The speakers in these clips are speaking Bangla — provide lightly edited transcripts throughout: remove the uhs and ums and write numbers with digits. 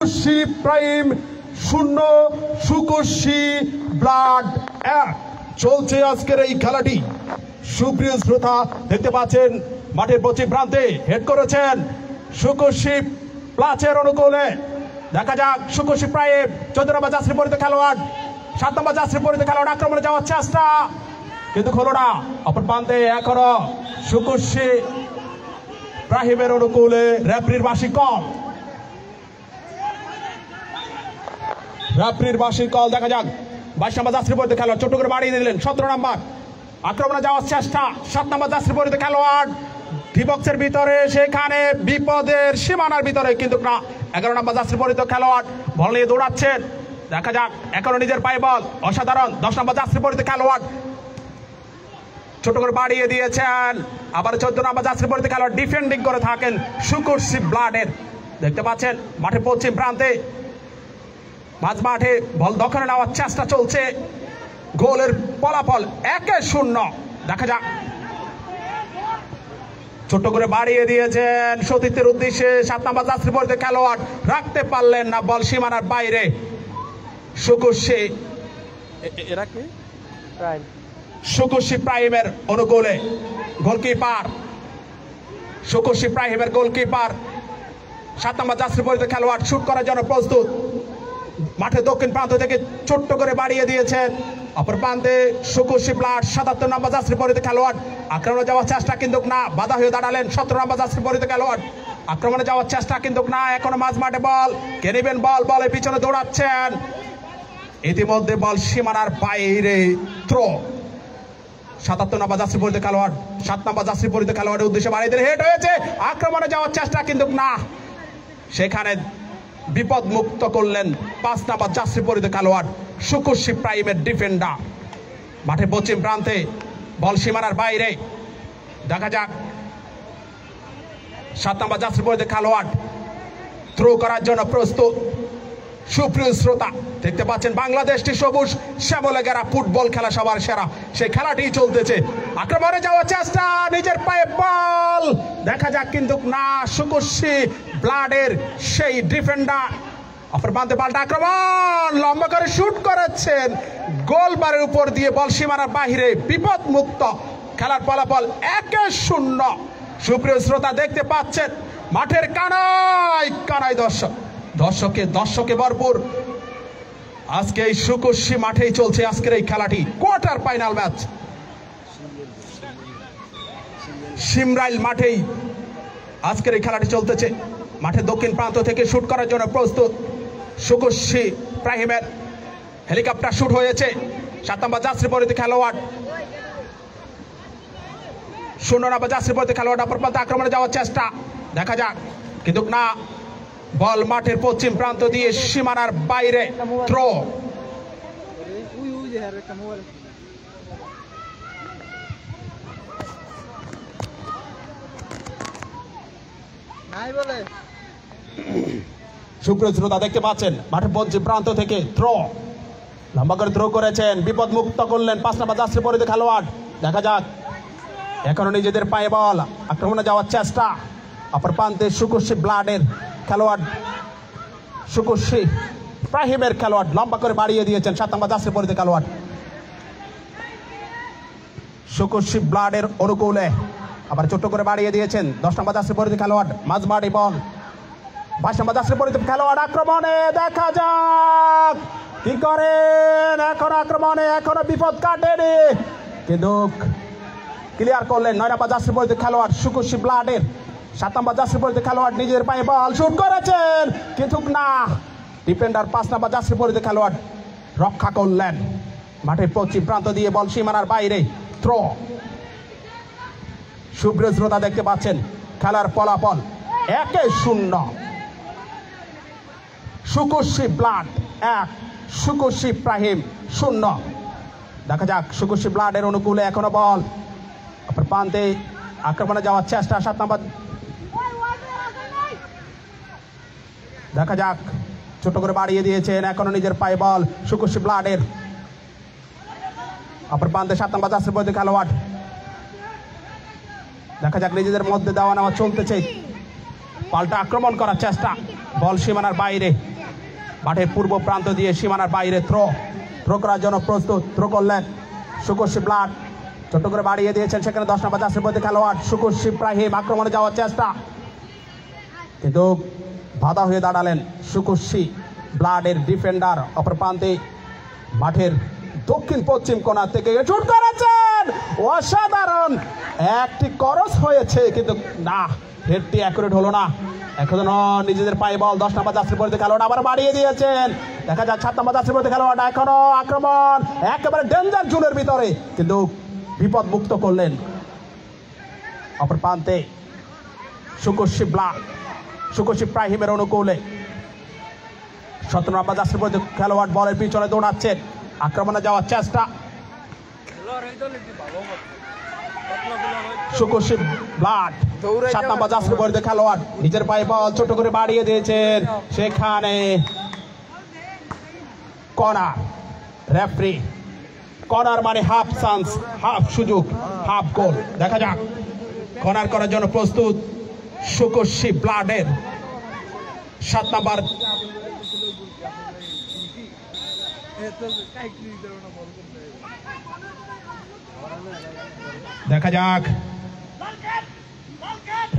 প্রাইম 0 সুকুশি ব্লাড 1 চলছে আজকের এই খেলাটি। সুপ্রিয় শ্রোতা দেখতে পাচ্ছেন মাঠের পশ্চিম প্রান্তে হেড করেছেন সুকুশি প্লাচের অনুকূলে। দেখা যাক সুকুশি প্রাইম 14 নম্বর জার্সি পরিহিত খেলোয়াড় 7 নম্বর জার্সি পরিহিত খেলোয়াড় আক্রমণে যাওয়ার চেষ্টা কিন্তু হলো না। অপর প্রান্তে এখনো সুকুশি প্রাইমের অনুকূলে রেফারির বাঁশি কল। রেফারির বাঁশি কল। দেখা যাক 22 নম্বর জার্সি পরিহিত খেলোয়াড় ছোট করে বাড়িয়ে দিলেন 17 নম্বর আক্রমণে যাওয়ার চেষ্টা 7 নম্বর জার্সি পরিহিত খেলোয়াড় ডিবক্সের ভিতরে সেখানে বিপদের সীমানার ভিতরে কিন্তু না। 11 নম্বর জার্সি পরিহিত খেলোয়াড় বল নিয়ে দৌড়াচ্ছেন। দেখা যাক এখনো নিজের পায়ে বল অসাধারণ। 10 নম্বর জার্সি পরিহিত খেলোয়াড় ছোট করে বাড়িয়ে দিয়েছেন। আবার 14 নম্বর জার্সি পরিহিত খেলোয়াড় ডিফেন্ডিং করে থাকেন সুকুশি ব্লাডের। দেখতে পাচ্ছেন মাঠের পশ্চিম প্রান্তে মাঝ মাঠে বল দখলে নেওয়ার চেষ্টা চলছে। গোলের ফলাফল 1-0। দেখা যাক ছোট করে বাড়িয়ে দিয়েছেন সতীর্থের উদ্দেশ্যে 7 নম্বর জার্সি পরিহিত খেলোয়াড় রাখতে পারলেন না বল সীমানার বাইরে। সুকুশি এরা কি প্রাইম সুকুশি প্রাইমের অনুকূলে গোলকিপার সুকুশি প্রাইমের গোলকিপার 7 নম্বর জার্সি পরিহিত খেলোয়াড় শুট করার জন্য প্রস্তুত। মাঠে দক্ষিণ প্রান্ত থেকে ছোট্ট করে বাড়িয়ে দিয়েছেন। অপর প্রান্তে সুকুশি ব্লাড 77 নম্বর জার্সি পরিহিত খেলোয়াড় আক্রমণে যাওয়ার চেষ্টা কিন্তু না। বাধা হয়ে দাঁড়ালেন 17 নম্বর জার্সি পরিহিত খেলোয়াড় আক্রমণে যাওয়ার চেষ্টা কিন্তু না। এখনো মাঝ মাঠে বল কে নেবেন বল বলের পিছনে দৌড়াচ্ছেন। ইতিমধ্যে বল সীমানার বাইরে থ্রো। 77 নম্বর জার্সি পরিহিত খেলোয়াড় 7 নম্বর জার্সি পরিহিত খেলোয়াড়ের উদ্দেশ্যে বাড়িয়ে দিলে হেড হয়েছে। আক্রমণে যাওয়ার চেষ্টা কিন্তু না। সেখানে বিপদ মুক্ত করলেন 5 নম্বর জার্সি পরিহিত খেলোয়াড় সুকুশি প্রাইমের ডিফেন্ডার। মাঠে পশ্চিম প্রান্তে বল সীমানার বাইরে। দেখা যাক 7 নম্বর জার্সি পরিহিত খেলোয়াড় থ্রো করার জন্য প্রস্তুত। সুপ্রিয় শ্রোতা দেখতে পাচ্ছেন বাংলাদেশটি সবুজ শ্যামলে ঘেরা ফুটবল খেলা সবার সেরা সেই খেলাটি চলতেছে। আক্রমণে যাওয়ার চেষ্টা নিজের পায়ে বল দেখা যাক কিন্তু না। সুকুশি ব্লাডের সেই ডিফেন্ডার অপর প্রান্তে পাল্টা আক্রমণ লম্বা করে শুট করেছেন গোলবারের উপর দিয়ে বল সীমানার বাহিরে বিপদ মুক্ত। খেলার ফলাফল 1-0। সুপ্রিয় শ্রোতা দেখতে পাচ্ছেন মাঠের কানায় কানায় দর্শকে ভরপুর। আজকে এই সুকুশি মাঠেই চলছে আজকের এই খেলাটি কোয়ার্টার ফাইনাল ম্যাচ। সিমরাইল মাঠেই আজকের এই খেলাটি চলতেছে। মাঠের দক্ষিণ প্রান্ত থেকে শুট করার জন্য প্রস্তুত সুকুশি প্রাইমের হেলিকপ্টার শুট হয়েছে। 7 নম্বর জার্সি পরিহিত খেলোয়াড় 0 নম্বর জার্সি পরিহিত খেলোয়াড় অপর প্রান্তে আক্রমণে যাওয়ার চেষ্টা দেখা যাক কিন্তু না। বল মাঠের পশ্চিম প্রান্ত দিয়ে সীমানার বাইরে থ্রো। সুপ্রিয় শ্রোতা দেখতে পাচ্ছেন মাঠের পশ্চিম প্রান্ত থেকে থ্রো লম্বা করে থ্রো করেছেন বিপদ মুক্ত করলেন 5 নম্বর জার্সি পরিহিত খেলোয়াড়। দেখা যাক এখনো নিজেদের পায়ে বল আক্রমণে যাওয়ার চেষ্টা। অপর প্রান্তে সুকুশি ব্লাডের খেলোয়াড় সুকুশি প্রাইমের খেলোয়াড় লম্বা করে বাড়িয়ে দিয়েছেন 7 নম্বর জার্সি পরিহিত খেলোয়াড় সুকুশি ব্লাডের অনুকূলে। আবার ছোট্ট করে বাড়িয়ে দিয়েছেন 10 নম্বর জার্সি পরিহিত খেলোয়াড় মাঝমাঠে বল 22 নম্বর জার্সি পরিহিত খেলোয়াড় আক্রমণে দেখা যাক কি করেন। এখন আক্রমণে এখনো বিপদ কাটেনি কিন্তু ক্লিয়ার করলেন 9 নম্বর জার্সি পরিহিত খেলোয়াড় সুকুশি ব্লাডের। 7 নম্বর জার্সি পরিহিত খেলোয়াড় নিজের পায়ে বল শুট করেছেন কিন্তু না। ডিফেন্ডার 5 নম্বর জার্সি পরিহিত খেলোয়াড় রক্ষা করলেন। মাঠের পশ্চিম প্রান্ত দিয়ে বল সীমানার বাইরে থ্রো। সুপ্রিয় শ্রোতা দেখতে পাচ্ছেন খেলার ফলাফল 1-0। সুকুশি ব্লাড 1 সুকুশি প্রাইম 0। দেখা যাক সুকুশি ব্লাডের অনুকূলে এখনো বল অপর প্রান্তে আক্রমণে যাওয়ার চেষ্টা 7 নম্বর। দেখা যাক ছোট করে বাড়িয়ে দিয়েছেন এখনো নিজের পায়ে বল সুকুশি ব্লাডের। অপর প্রান্তে 7 নম্বর জার্সি পরিহিত খেলোয়াড় দেখা যাক নিজেদের মধ্যে দেওয়া নেওয়া চলতেছে। পাল্টা আক্রমণ করার চেষ্টা বল সীমানার বাইরে মাঠের পূর্ব প্রান্ত দিয়ে সীমানার বাইরে থ্রো করার জন্য প্রস্তুত। থ্রো করলেন শুকুশি ব্লাড, ছোট্ট করে বাড়িয়ে দিয়েছেন সেখানে 10 নম্বর জার্সির মধ্যে খেলোয়াড় শুকুশি ইব্রাহিম, আক্রমণে যাওয়ার চেষ্টা কিন্তু বাধা হয়ে দাঁড়ালেন শুকুশি ব্লাডের ডিফেন্ডার। অপর প্রান্তে মাঠের দক্ষিণ পশ্চিম কোণা থেকে শুট করেছেন, অসাধারণ একটি ক্রস হয়েছে কিন্তু না, হেডটি অ্যাকুরেট হলো না। এখনো নিজেদের পায়ে বল। 10 নম্বর জার্সির পরিধি খেলোয়াড় আবার বাড়িয়ে দিয়েছেন, দেখা যাক 7 নম্বর জার্সির পরিধি খেলোয়াড় এখনো আক্রমণ একেবারে ডেঞ্জার জোনের ভিতরে কিন্তু বিপদ মুক্ত করলেন। অপর প্রান্তে শুকুশি ব্লাড, শুকুশি ইব্রাহিমের অনুকূলে 17 নম্বর জার্সির পরিধি খেলোয়াড় বলের পিছনে দৌড়াচ্ছেন, আক্রমণে যাওয়ার চেষ্টা শুকুশি ব্লাড। 7 নম্বর জার্সির পরিধি খেলোয়াড় নিজের পায়ে বল ছোট করে বাড়িয়ে দিয়েছেন, সেখানে কর্নার। রেফারি কর্নার মানে হাফ চান্স, হাফ সুযোগ, হাফ গোল। দেখা যাক কর্নার করার জন্য প্রস্তুত শুকুশি ব্লাডের 7 নম্বর। দেখা যাক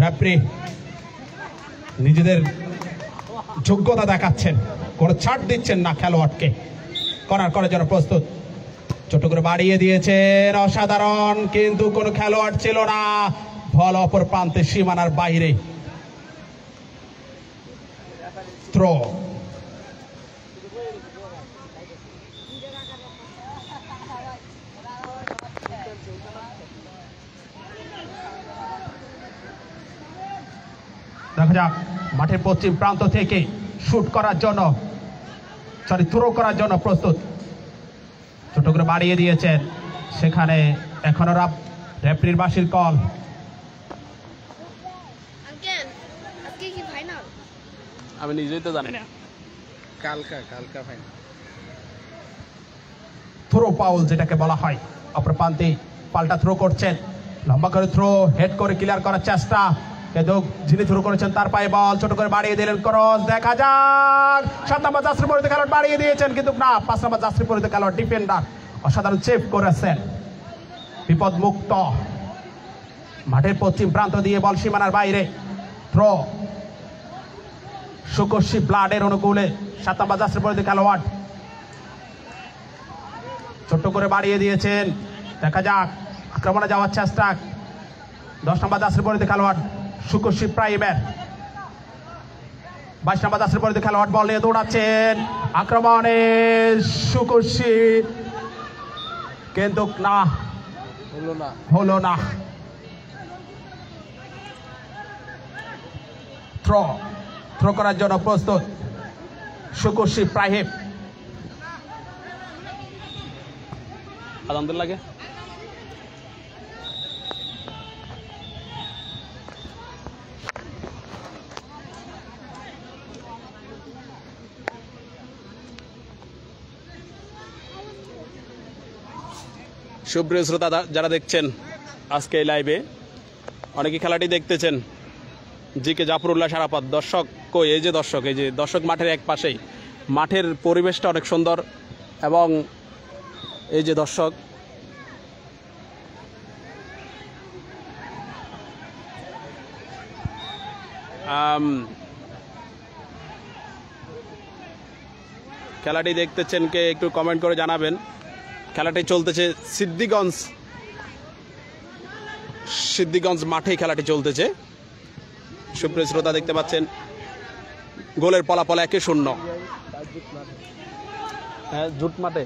রেফারি নিজেদের যোগ্যতা দেখাচ্ছেন, কোনো ছাড় দিচ্ছেন না খেলোয়াড়কে। কর্নার করার জন্য প্রস্তুত, ছোট করে বাড়িয়ে দিয়েছেন, অসাধারণ কিন্তু কোনো খেলোয়াড় ছিল না। বল অপর প্রান্তে সীমানার বাইরে। থ্রো দেখা যাক মাঠের পশ্চিম প্রান্ত থেকে শুট করার জন্য থ্রো করার জন্য প্রস্তুত, ছোট করে বাড়িয়ে দিয়েছেন, সেখানে এখনো রেফারির বাঁশির কল। আমি নিজেই তো জানি না, কালকা ফাইনাল। থ্রো পাউল যেটাকে বলা হয়। অপর প্রান্তে পাল্টা থ্রো করছেন, লম্বা করে থ্রো, হেড করে ক্লিয়ার করার চেষ্টা কিন্তু যিনি থ্রো করেছেন তার পায়ে বল ছোট করে বাড়িয়ে দিলেন, ক্রস। দেখা যাক 7 নম্বর জার্সির পরিধি খেলোয়াড় বাড়িয়ে দিয়েছেন কিন্তু না, 5 নম্বর জার্সির পরিধি খেলোয়াড় ডিফেন্ডার অসাধারণ সেভ করেছেন, বিপদ মুক্ত। মাঠের পশ্চিম প্রান্ত দিয়ে বল সীমানার বাইরে। থ্রো শুকুশি ব্লাডের অনুকূলে 7 নম্বর জার্সির পরিধি খেলোয়াড় ছোট্ট করে বাড়িয়ে দিয়েছেন, দেখা যাক আক্রমণে যাওয়ার চেষ্টা 10 নম্বর জার্সির পরিধি খেলোয়াড় শুকুশি ইব্রাহিমের। 22 নম্বর জার্সির পরিধি খেলোয়াড় বল নিয়ে দৌড়াচ্ছেন, আক্রমণে শুকুশি কিন্তু না, হলো না। থ্রো করার জন্য প্রস্তুত শুকুশি ইব্রাহিম। আলহামদুলিল্লাহ লাগে সুপ্রিয় শ্রোতা যারা দেখছেন আজকে এই লাইভে, অনেকে খেলাটি দেখতেছেন। জিকে জাফরুল্লাহ সারাপাত দর্শক কই, এই যে দর্শক মাঠের এক পাশেই, মাঠের পরিবেশটা অনেক সুন্দর এবং এই যে দর্শক খেলাটি দেখতেছেন কে একটু কমেন্ট করে জানাবেন। খেলাটি চলতেছে সিদ্দিগঞ্জ মাঠে খেলাটি চলতেছে। সুপ্রিয় শ্রোতা দেখতে পাচ্ছেন গোলের ফলাফল 1-0। হ্যাঁ, জুট মাঠে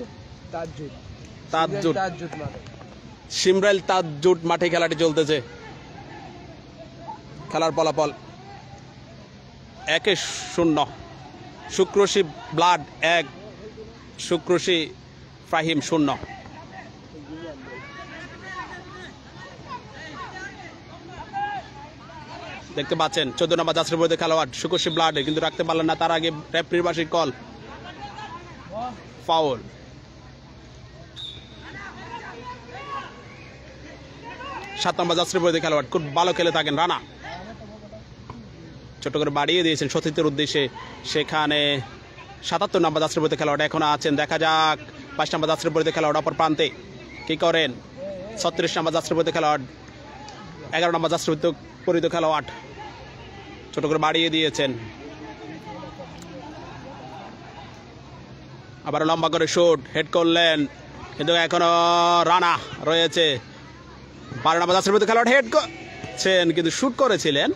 সিমরাইল তাজজুট মাঠে খেলাটি চলতেছে। খেলার ফলাফল 1-0। শুকুশি ব্লাড 1, শুকুশি ইব্রাহিম 0। দেখতে পাচ্ছেন 14 নম্বর জার্সির পরিধি খেলোয়াড় শুকুশি ব্লাডে কিন্তু রাখতে পারলেন না, তার আগে রেফারির বাঁশির কল, ফাউল। 7 নম্বর জার্সির পরিধি খেলোয়াড় খুব ভালো খেলে থাকেন রানা, ছোট করে বাড়িয়ে দিয়েছেন সতীর্থের উদ্দেশ্যে, সেখানে 77 নম্বর জার্সির পরিহিত খেলোয়াড় এখনো আছেন, দেখা যাক 22 নম্বর জার্সির পরিহিত খেলোয়াড় অপর প্রান্তে কি করেন। 36 নম্বর জার্সির পরিহিত খেলোয়াড়, 11 নম্বর জার্সির পরিহিত খেলোয়াড় ছোট করে বাড়িয়ে দিয়েছেন। আবার লম্বা করে শুট হেড করলেন, কিন্তু এখনো রানা রয়েছে। 12 নম্বর জার্সির পরিহিত খেলোয়াড় হেড করছেন, কিন্তু শুট করেছিলেন,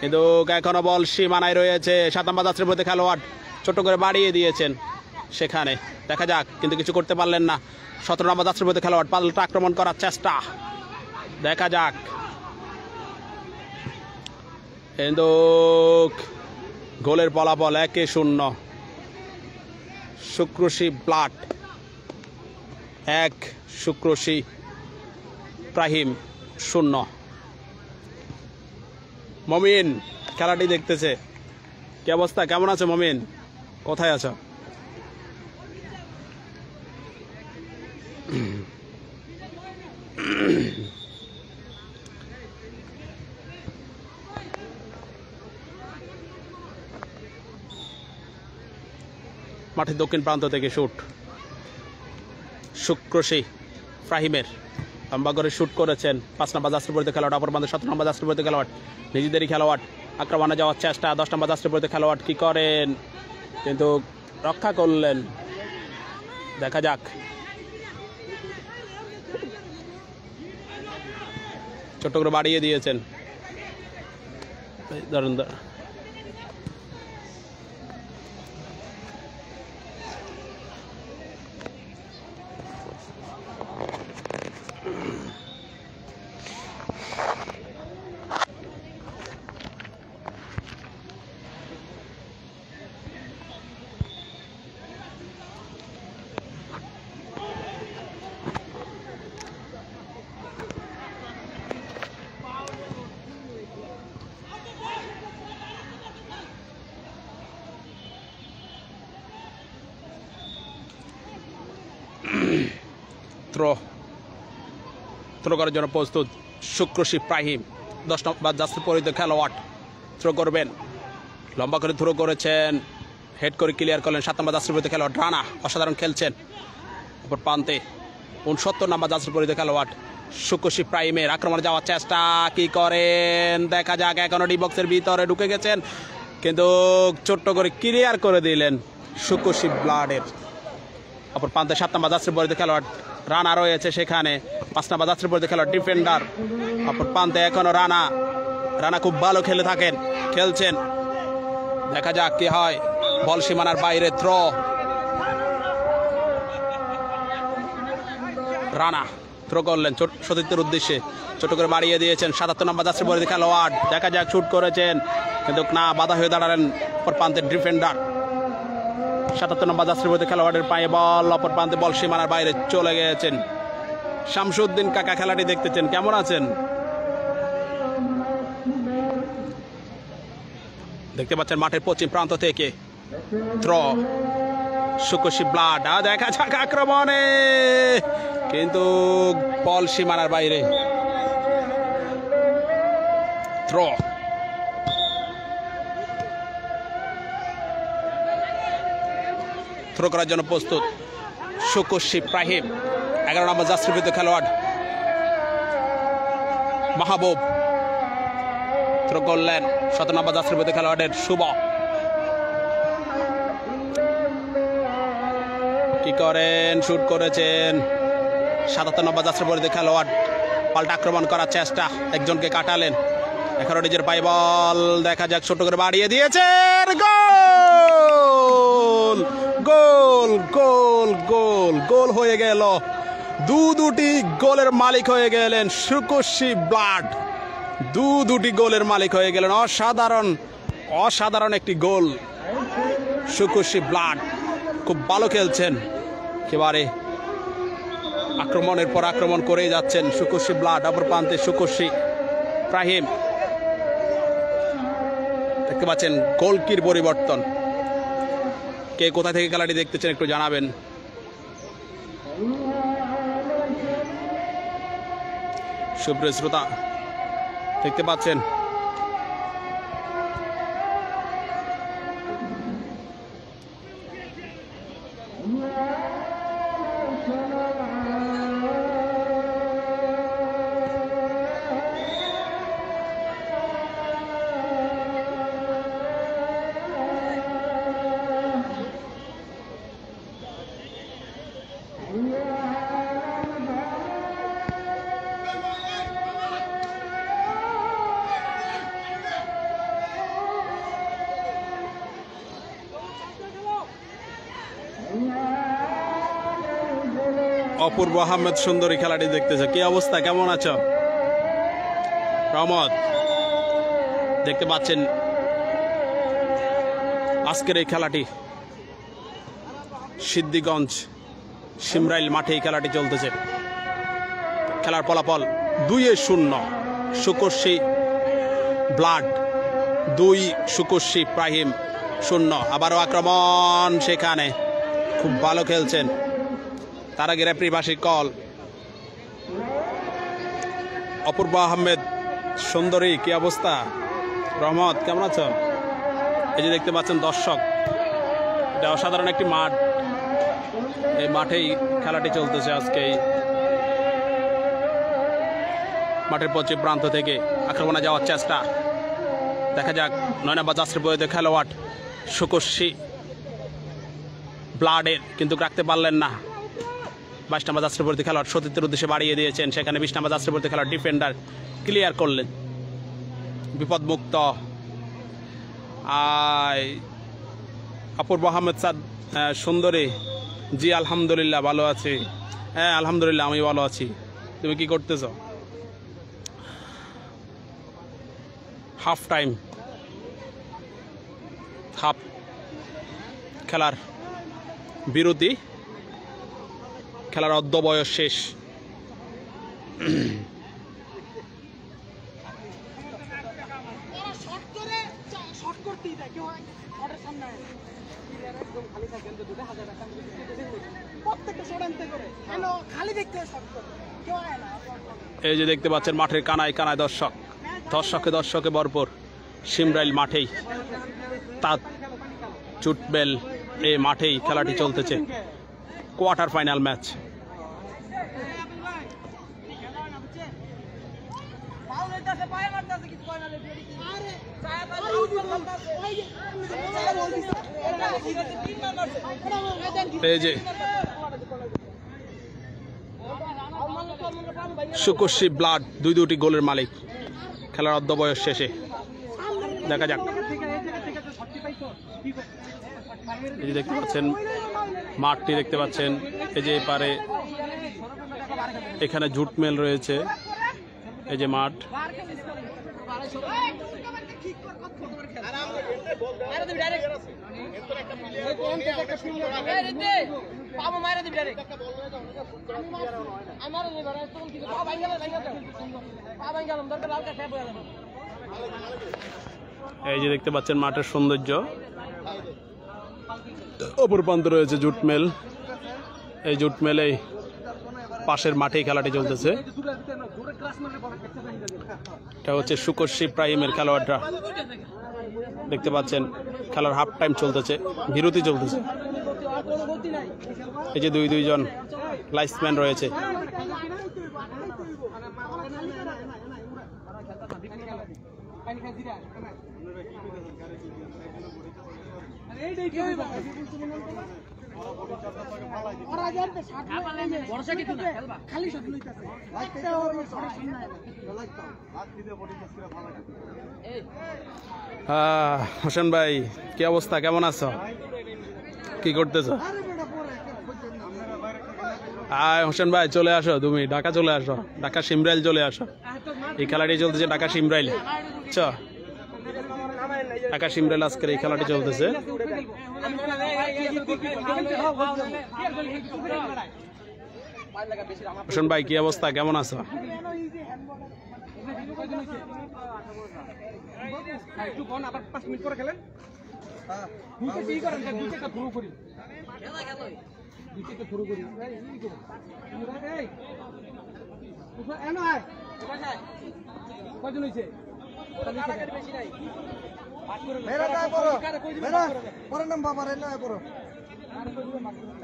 কিন্তু এখনো বল সীমানায় রয়েছে। 7 নম্বর জার্সির পরিহিত খেলোয়াড় ছোট করে বাড়িয়ে দিয়েছেন সেখানে, দেখা যাক, কিন্তু কিছু করতে পারলেন না। 17 নম্বর জার্সির পরিহিত খেলোয়াড় পাল্টা আক্রমণ করার চেষ্টা, দেখা যাক, কিন্তু গোলের ফলাফল 1-0। শুক্রশী ব্লাড 1, শুক্রশী প্রাহিম 0। মমিন খেলাটি দেখতেছে, কি অবস্থা, কেমন আছো মমিন, কোথায় আছো? মাঠের দক্ষিণ প্রান্ত থেকে শুট শুক্রশী ফাহিমের, লম্বা করে শুট করেছেন। 5 নম্বর জার্সির পরিহিত খেলোয়াড় অপর প্রান্তে 17 নম্বর জার্সির পরিহিত খেলোয়াড়, নিজেদেরই খেলোয়াড়, আক্রমণে যাওয়ার চেষ্টা। 10 নম্বর জার্সির পরিহিত খেলোয়াড় কি করেন, কিন্তু রক্ষা করলেন, দেখা যাক, ছোট্ট করে বাড়িয়ে দিয়েছেন। ধরুন থ্রো করার জন্য প্রস্তুত শুক্রশী প্রাহিম। 10 নম্বর জার্সি পরিহিত খেলোয়াড় থ্রো করবেন, লম্বা করে থ্রো করেছেন, হেড করে ক্লিয়ার করলেন। 7 নম্বর জার্সি পরিহিত খেলোয়াড় রানা অসাধারণ খেলছেন। অপর প্রান্তে 69 নম্বর জার্সি পরিহিত খেলোয়াড় শুক্রশী প্রাইমের, আক্রমণে যাওয়ার চেষ্টা, কি করেন, দেখা যাক, এখনো ডি বক্সের ভিতরে ঢুকে গেছেন, কিন্তু ছোট্ট করে ক্লিয়ার করে দিলেন শুক্রশী ব্লাডের। অপর প্রান্তে 7 নম্বর জার্সি পরিহিত খেলোয়াড় রানা রয়েছে সেখানে, 5 নম্বর জার্সি পরিহিত খেলোয়াড় ডিফেন্ডার। অপর প্রান্তে এখনো রানা খুব ভালো খেলছেন, দেখা যাক কি হয়। বল সীমানার বাইরে, থ্রো, রানা থ্রো করলেন সতীর্থের উদ্দেশ্যে, ছোট করে বাড়িয়ে দিয়েছেন। 77 নম্বর জার্সি পরিহিত খেলোয়াড়, দেখা যাক, শুট করেছেন, কিন্তু না, বাধা হয়ে দাঁড়ালেন অপর প্রান্তের ডিফেন্ডার। 77 নম্বর জার্সি পরিহিত খেলোয়াড়ের পায়ে বল, অপর প্রান্তে বল সীমানার বাইরে চলে গেছেন। শামসুদ্দিন কাকা খেলাটি দেখতেছেন, কেমন আছেন? দেখতে পাচ্ছেন মাঠের পশ্চিম প্রান্ত থেকে থ্রো, শুক্রশী ব্লাড, দেখা যাক আক্রমণে, কিন্তু বল সীমানার বাইরে। থ্রো, থ্রো করার জন্য প্রস্তুত শুক্রশী প্রাহিম। 11 নম্বর জার্সির পরিহিত খেলোয়াড় মাহবুব থ্রো করলেন। 17 নম্বর জার্সির পরিহিত খেলোয়াড়ের শুভ, কি করেন, শুট করেছেন। 77 নম্বর জার্সির পরিহিত খেলোয়াড় পাল্টা আক্রমণ করার চেষ্টা, একজনকে কাটালেন, এখনো নিজের পায়ে বল, দেখা যাক, ছোট করে বাড়িয়ে দিয়েছেন, গোল গোল গোল গোল গোল হয়ে গেল। দুটি গোলের মালিক হয়ে গেলেন শুক্রশী ব্লাড, দুটি গোলের মালিক হয়ে গেলেন। অসাধারণ একটি গোল। শুক্রশী ব্লাড খুব ভালো খেলছেন, একেবারে আক্রমণের পর আক্রমণ করেই যাচ্ছেন শুক্রশী ব্লাড। অপর প্রান্তে শুক্রশী প্রাহিম, দেখতে পাচ্ছেন গোলকির পরিবর্তন। কে কোথা থেকে খেলাটি দেখতেছেন একটু জানাবেন। সুপ্রিয় শ্রোতা, দেখতে পাচ্ছেন অপূর্ব আহমেদ সুন্দরী খেলাটি দেখতেছে। কি অবস্থা, কেমন আছো রহমত? দেখতে পাচ্ছেন আজকের এই খেলাটি সিদ্ধিগঞ্জ সিমরাইল মাঠে এই খেলাটি চলতেছে। খেলার ফলাফল 2-0 সুকর্ষি ব্লাড 2, সুকর্ষি প্রাহিম 0। আবারও আক্রমণ, সেখানে খুব ভালো খেলছেন। তার আগে রেফারি বার্ষিক কল। অপূর্ব আহমেদ সুন্দরী, কি অবস্থা? রহমত কেমন আছো? এই যে দেখতে পাচ্ছেন দর্শক, এটা অসাধারণ একটি মাঠ। এই মাঠেই খেলাটি চলতেছে আজকে। মাঠের পশ্চিম প্রান্ত থেকে আক্রমণে যাওয়ার চেষ্টা, দেখা যাক 9 নম্বর জার্সি পরিহিত খেলোয়াড় সুকর্ষি ব্লাডের কিন্তু রাখতে পারলেন না। 22 নম্বর জার্সি পরিহিত খেলোয়াড় সতীর্থের উদ্দেশ্যে বাড়িয়ে দিয়েছেন, সেখানে 20 নম্বর জার্সি পরিহিত খেলোয়াড় ডিফেন্ডার ক্লিয়ার করলেন, বিপদমুক্ত। অপূর্ব আহমেদ সুন্দরী, জি আলহামদুলিল্লাহ ভালো আছি। হ্যাঁ আলহামদুলিল্লাহ আমি ভালো আছি। তুমি কি করতেছ? হাফ টাইম, হাফ খেলার বিরতি, খেলার অর্ধ বয়স শেষ। এই যে দেখতে পাচ্ছেন মাঠের কানায় কানায় দর্শক, দর্শকে ভরপুর সিমরাইল মাঠেই, তাঁত চুটবেল এই মাঠেই খেলাটি চলতেছে। Quarter final match. এই যে সুকর্ষি ব্লাড 2টি গোলের মালিক। খেলার অর্ধ বয়স শেষে, দেখা যাক। এই যে দেখতে পাচ্ছেন মাঠটি, দেখতে পাচ্ছেন এই যে পারে এখানে জুট মেল রয়েছে। এই যে মাঠ, এই যে দেখতে পাচ্ছেন মাঠের সৌন্দর্য। অপর প্রান্তে রয়েছে জুট মেল। এই জুট মেলেই পাশের মাঠেই খেলাটি চলতেছে। এটা হচ্ছে সুকর্ষি প্রাইমের খেলোয়াড়রা, দেখতে পাচ্ছেন খেলার হাফ টাইম চলতেছে, বিরতি চলতেছে। এই যে দুইজন লাইসম্যান রয়েছে। হোসেন ভাই কি অবস্থা, কেমন আছো? কি করতেছ? হোসেন ভাই চলে আসো, তুমি ঢাকা চলে আসো, ঢাকা সিমরাইল চলে আসো। এই খেলাটি চলতেছে ঢাকা সিমরাইল। ঢাকা সিমরাইল আজকের এই খেলাটি চলতেছে। হোসেন ভাই কি অবস্থা, কেমন আছো?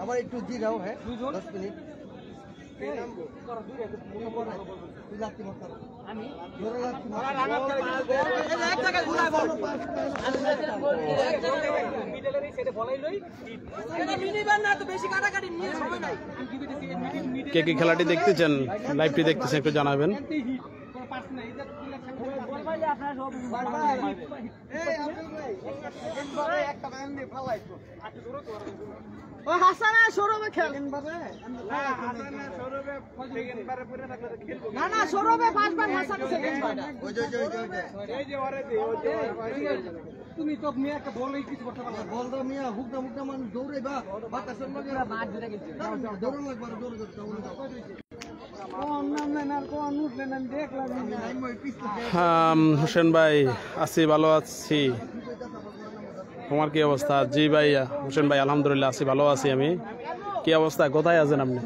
আবার একটু দিয়ে দাও, হ্যাঁ 10 মিনিট। কে কি খেলাটি দেখতেছেন, লাইভটি দেখতেছেন একটু জানাবেন। তুমি তো মিয়া একটা বল কিছু করতে পারবে, বল দাও মিয়া, হুকটা মুকটা মানুষ দৌড়ে বা বাতাসের মধ্যে দৌড় লাগবে, দৌড় করতে হোসেন ভাই, আছি ভালো আছি। তোমার কি অবস্থা? জি ভাই হোসেন ভাই, আলহামদুলিল্লাহ আছি ভালো আছি আমি। কি অবস্থা, কোথায় আছেন আপনি?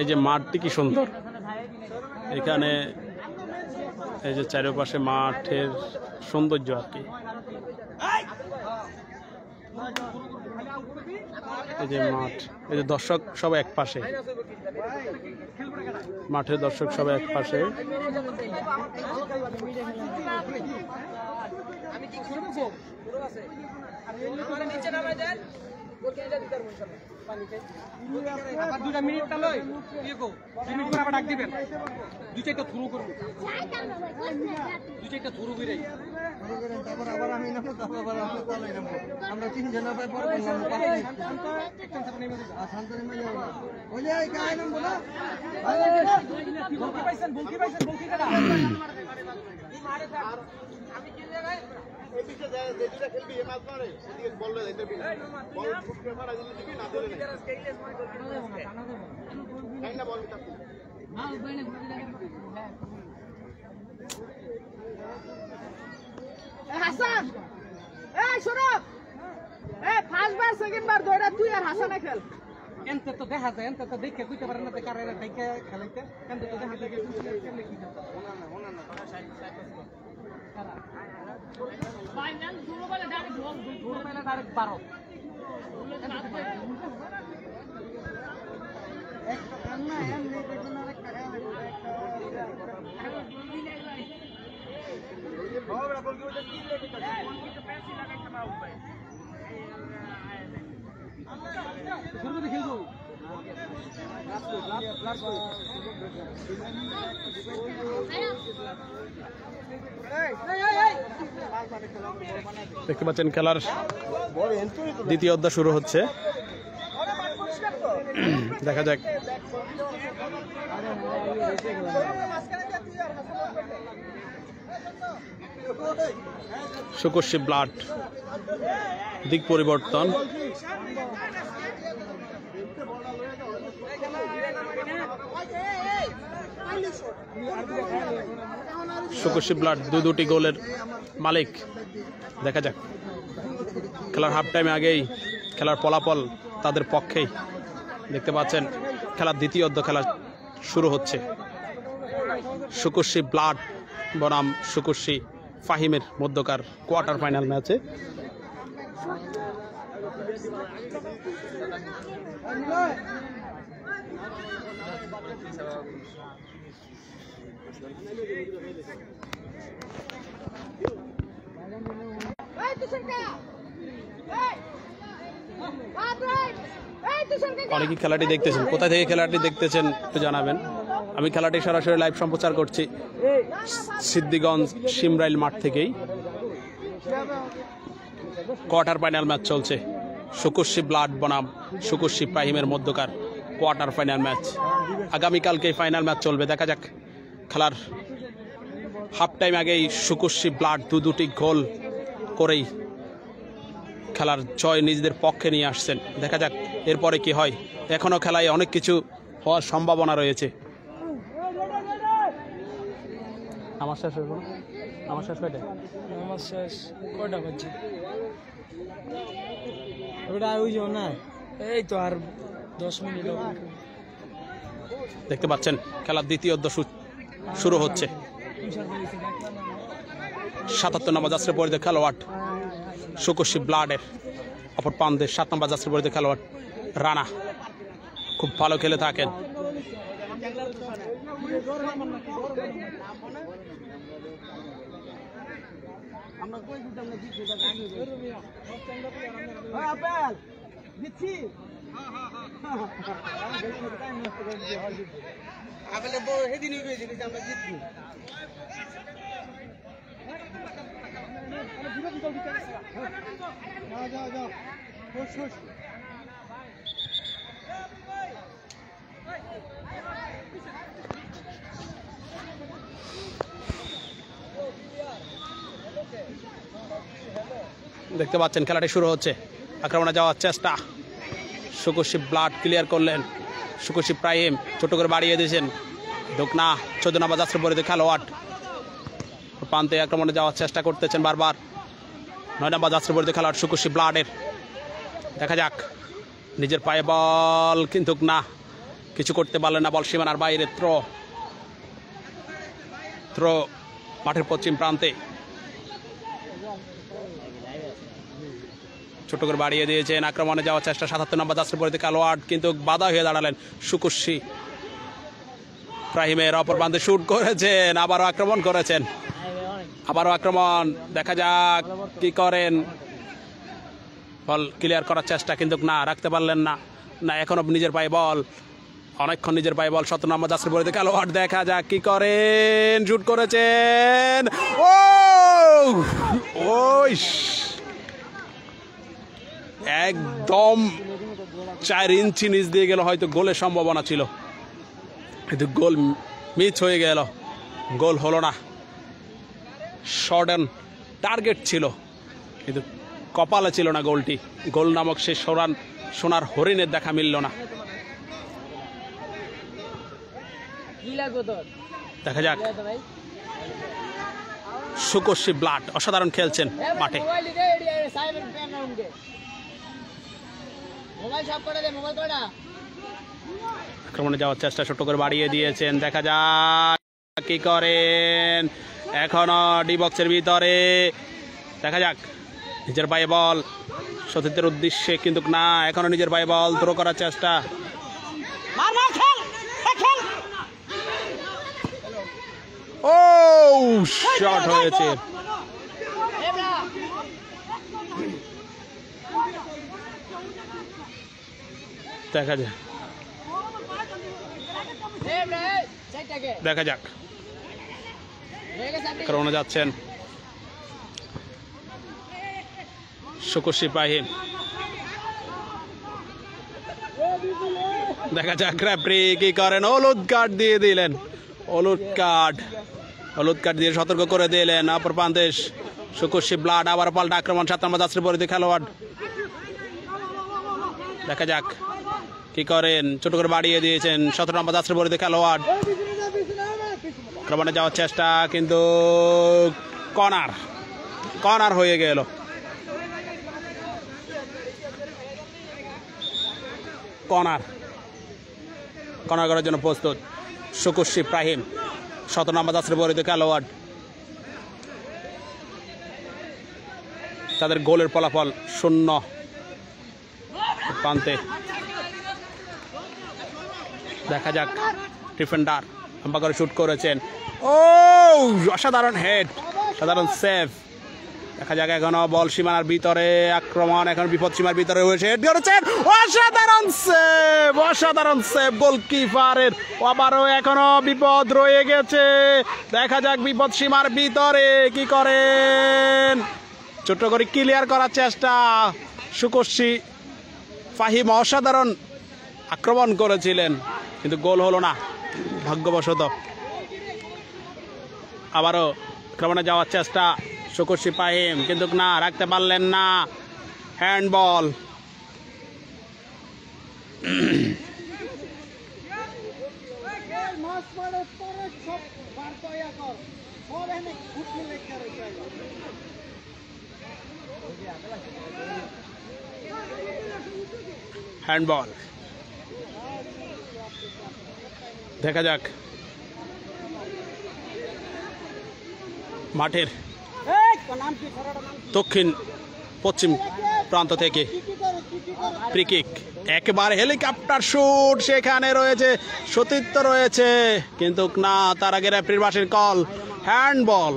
এই যে মাঠটি কি সুন্দর, এখানে এই যে চারপাশে মাঠের সৌন্দর্য আর কি। এই যে মাঠ, এই যে দর্শক সবাই এক পাশে, মাঠের দর্শক সবাই এক পাশে। আমরা 3 জন হাসান, এই সৌরভ, এই ফার্স্ট বার সেকেন্ড বার দৌড়া তুই আর হাসানে খেল। এনতে তো দেখা যায়, এনতে তো দেখে কইতে পারে না তে কারে দেখে খেলাইতে, এনতে তো দেখা যায় কেমনে কি করতে। ফাইনাল শুরু করে ডাইরেক্ট বল, দূর পাইলে ডাইরেক্ট 12 একটা কান্না এমনি দেখুন, আরেকটা দেখতে পাচ্ছেন খেলার দ্বিতীয় অধ্যায় শুরু হচ্ছে, দেখা যাক। সুকর্ষি ব্লাড, দিক পরিবর্তন। সুকর্ষি ব্লাড দুটি গোলের মালিক। দেখা যাক, খেলার হাফ টাইমে আগেই খেলার ফলাফল তাদের পক্ষেই। দেখতে পাচ্ছেন খেলার দ্বিতীয় অর্ধ খেলা শুরু হচ্ছে। সুকর্ষি ব্লাড বনাম সুকর্ষি ফাহিমের মধ্যকার কোয়ার্টার ফাইনাল ম্যাচে। অনেকেই খেলাটি দেখতেছেন, কোথা থেকে খেলাটি দেখতেছেন একটু জানাবেন। আমি খেলাটি সরাসরি লাইভ সম্প্রচার করছি সিদ্দিগঞ্জ শিমরাইল মাঠ থেকেই। কোয়ার্টার ফাইনাল ম্যাচ চলছে, সুকর্ষি ব্লাড বনাম সুকর্ষি ফাহিমের মধ্যকার কোয়ার্টার ফাইনাল ম্যাচ। আগামীকালকে ফাইনাল ম্যাচ চলবে। দেখা যাক, খেলার হাফ টাইম আগেই সুকর্ষি ব্লাড দুটি গোল করেই খেলার জয় নিজেদের পক্ষে নিয়ে আসছেন। দেখা যাক এরপরে কি হয়। এখনও খেলায় অনেক কিছু হওয়ার সম্ভাবনা রয়েছে। আমার শেষ হইব, আমার শেষ কয়টা? আমার শেষ কয়টা বাজছে? ওটা ওই যে না, এই তো আর 10 মিনিট। দেখতে পাচ্ছেন খেলার দ্বিতীয় অর্ধ শুরু হচ্ছে। ৭৭ নম্বর জার্সি পরিহিত খেলোয়াড় সুকুশি ব্লাডের। অপর প্রান্তে 7 নম্বর জার্সি পরিহিত খেলোয়াড় রানা, খুব ভালো খেলে থাকেন। আপেলে তো সেদিনই কইছি যে আমরা জিতবো। যা খুশ দেখতে পাচ্ছেন খেলাটি শুরু হচ্ছে, আক্রমণে যাওয়ার চেষ্টা, সুকুশি ব্লাড ক্লিয়ার করলেন, সুকুশি প্রাইম ছোট করে বাড়িয়ে দিয়েছেন, দোকনা 14 নম্বর জার্সি পরিহিত খেলোয়াড় প্রান্তে আক্রমণে যাওয়ার চেষ্টা করতেছেন বারবার 9 নম্বর জার্সি পরিহিত খেলোয়াড় সুকুশি ব্লাডের। দেখা যাক, নিজের পায়ে বল কিন্তু না, কিছু করতে পারলেন না, বল সীমানার বাইরে। থ্রো মাঠের পশ্চিম প্রান্তে ছোট করে বাড়িয়ে দিয়েছেন, আক্রমণে যাওয়ার চেষ্টা 77 নম্বর জার্সি পরিহিত খেলোয়াড় কিন্তু বাধা হয়ে দাঁড়ালেন সুকুশি প্রাইমের। অপর প্রান্তে শুট করেছেন, আবারও আক্রমণ করেছেন, আবারও আক্রমণ। দেখা যাক কি করেন, বল ক্লিয়ার করার চেষ্টা কিন্তু না, রাখতে পারলেন না। এখনো নিজের পায়ে বল, অনেকক্ষণ নিজের পায়ে বল 17 নম্বর জার্সি পরিহিত খেলোয়াড়। দেখা যাক কি করেন, শুট করেছেন, একদম 4 ইঞ্চি নিচ দিয়ে গেল, হয়তো গোলের সম্ভাবনা ছিল কিন্তু গোল মিস হয়ে গেল, গোল হলো না। শর্ট অন টার্গেট ছিল কিন্তু কপালে ছিল না গোলটি, গোল নামক সে সোনার হরিণের দেখা মিলল না। দেখা যাক, সুকুশি ব্লাড অসাধারণ খেলছেন মাঠে। আক্রমণে যাওয়ার চেষ্টা ছোট করে বাড়িয়ে দিয়েছেন, দেখা যাক কি করেন, এখনো ডি বক্সের ভিতরে। দেখা যাক, নিজের পায়ে বল সতীর্থের উদ্দেশ্যে কিন্তু না, এখনো নিজের পায়ে বল থ্রো করার চেষ্টা। শট হয়েছে, দেখা যাক, দেখা যাক আক্রমণে যাচ্ছেন সুকুশি প্রাইম। দেখা যাক রেফারি কি করেন, হলুদ কার্ড দিয়ে দিলেন, হলুদ কার্ড দিয়ে সতর্ক করে দিলেন। অপর প্রান্তে সুকুশি ব্লাড, আবার পাল্টা আক্রমণ 7 নম্বর জার্সি পরিহিত খেলোয়াড়। দেখা যাক কি করেন, ছোট করে বাড়িয়ে দিয়েছেন 17 নম্বর জার্সি পরিহিত খেলোয়াড়। আক্রমণে যাওয়ার চেষ্টা কিন্তু কর্নার হয়ে গেল। কর্নার করার জন্য প্রস্তুত সুকুশি প্রাইম, 17 নম্বর জার্সি পরিহিত খেলোয়াড়। তাদের গোলের ফলাফল 0 প্রান্তে। দেখা যাক, ডিফেন্ডার লম্বা করে শুট করেছেন, অসাধারণ হেড, সাধারণ সেভ। দেখা যাক, এখনো বল সীমানার ভিতরে, আক্রমণ এখন বিপদ সীমার ভিতরে হয়েছে, হেড করেছেন, অসাধারণ সেভ গোলকিপারের। আবারও এখনো বিপদ রয়ে গেছে, দেখা যাক বিপদ সীমার ভিতরে কি করেন, ছোট করে ক্লিয়ার করার চেষ্টা। সুকুশি ফাহিম অসাধারণ আক্রমণ করেছিলেন কিন্তু গোল হলো না ভাগ্যবশত। আবারও আক্রমণে যাওয়ার চেষ্টা সুকুশি ফাহিম কিন্তু না, রাখতে পারলেন না, হ্যান্ডবল। হ্যান্ডবল। দেখা যাক, মাঠের দক্ষিণ পশ্চিম প্রান্ত থেকে ফ্রি কিক, একেবারে হেলিকপ্টার শুট, সেখানে রয়েছে সতীর্থ রয়েছে, কিন্তু না, তার আগে রেফারির বাঁশির কল, হ্যান্ডবল।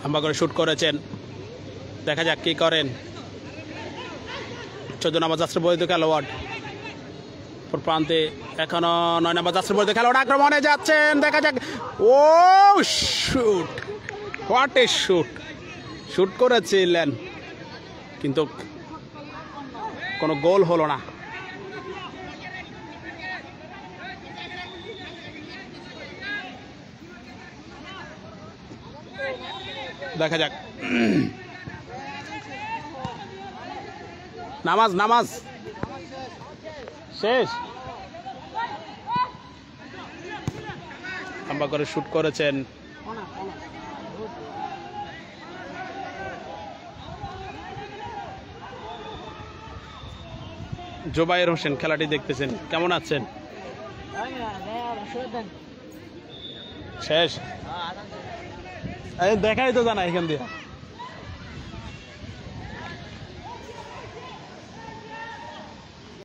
লম্বা করে শুট করেছেন, দেখা যাক কি করেন 14 নম্বর জার্সি বৈধ খেলোয়াড়। প্রান্তে এখনো 9 নম্বর জার্সি বৈধ খেলোয়াড় আক্রমণে যাচ্ছেন, দেখা যাক। Oh shoot, what a shoot, shoot করেছিলেন কিন্তু কোনো গোল হলো না। দেখা যাক। নামাজ নামাজ শেষ। লম্বা করে শুট করেছেন, জোবায়ের হোসেন খেলাটি দেখতেছেন, কেমন আছেন? শেষ, দেখাই তো জানা এখান দিয়ে।